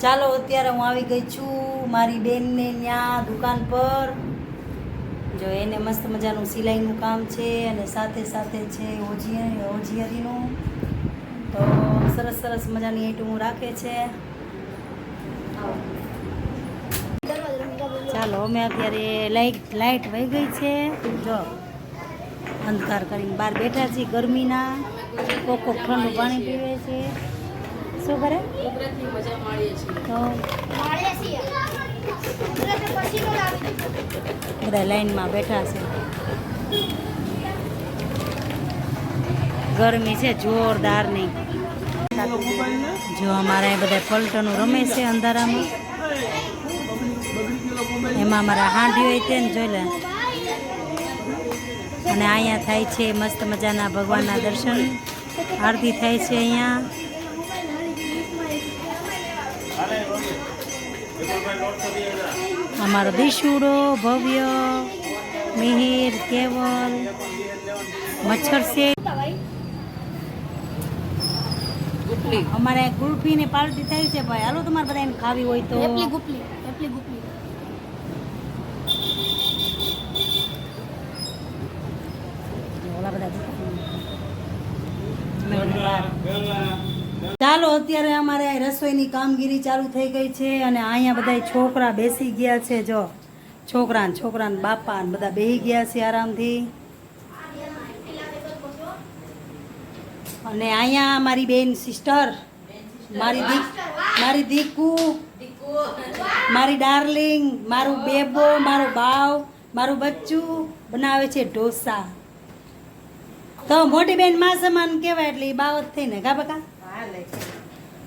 ચાલો અત્યારે હું આવી ગઈ છું મારી બેનને ત્યાં દુકાન પર. જો એને મસ્ત મજાનું સિલાઈનું કામ છે અને સાથે સાથે છે હોજિયારીનું. તો સરસ સરસ મજાની આઈટમો રાખે છે. ચાલો અમે અત્યારે લાઈટ વહી ગઈ છે. જો અંધકાર કરીને બહાર બેઠા છીએ ગરમીના. કોક ઠંડુ પાણી પીવે છે. શું કરે તો બધા લાઈનમાં બેઠા છે. ગરમી છે જોરદારની. જો અમારા બધા પલટનું રમે છે અંધારામાં. એમાં અમારા હાંડી હોય તે ને જોઈ લે. અને અહીંયા થાય છે મસ્ત મજાના ભગવાનના દર્શન. આરતી થાય છે અહીંયા. અમારો દિશુડો ભવ્ય મિહિર કેવલ મચ્છર છે. અમારે ગુલ્ફી ને પાર્ટી થાય છે ભાઈ. હાલો તમારે બધા એને ખાવી હોય તો. ચાલો અત્યારે અમારે રસોઈની કામગીરી ચાલુ થઈ ગઈ છે અને અહીંયા બધા છોકરા બેસી ગયા છે. જો છોકરાને બાપા ને બધા બેસી ગયા છે આરામથી. અને અહીંયા મારી બેન સિસ્ટર, મારી દીકુ, મારી ડાર્લિંગ, મારું બેબો, મારો ભાવ, મારું બચ્ચું બનાવે છે ઢોસા. તો મોટી બેન માં સમાન કહેવાય એટલે એ બાવત થઈને કા બકા.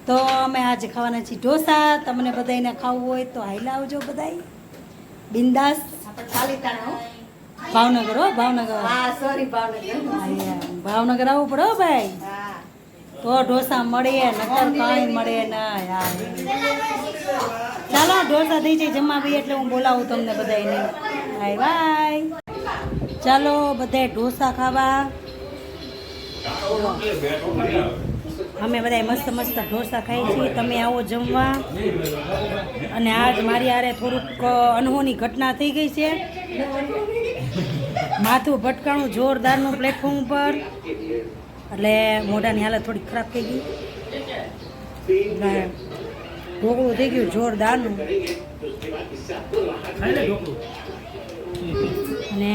તો અમે આજે ખાવાના છીએ ઢોસા. તમને બધાને ખાવું હોય તો હાઈલા આવજો બધાય બિંદાસ. ભાવનગર હો ભાવનગર. ભાવનગર આવવું પડે હો ભાઈ. તો ઢોસા મળે નકર કાંઈ મળે ના યાર. ચાલો ઢોસા થઈ જાય જમવા બી એટલે હું બોલાવું તમને બધાને. Bye bye. ચાલો બધા ઢોસા ખાવા. અમે બધા મસ્ત મસ્ત ઢોસા ખાઈએ છીએ. તમે આવો જમવા. અને આજ મારી હારે થોડુંક અનહોની ઘટના થઈ ગઈ છે. માથું ભટકાણું જોરદારનું પ્લેટફોર્મ ઉપર. એટલે મોઢાની હાલત થોડી ખરાબ થઈ ગઈ. ઢોકળું થઈ ગયું જોરદારનું. અને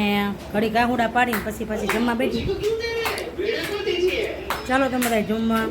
ઘડી ગાહુડા પાડીને પછી જમવા બેઠી. ચાલો તમે બધા જમવા.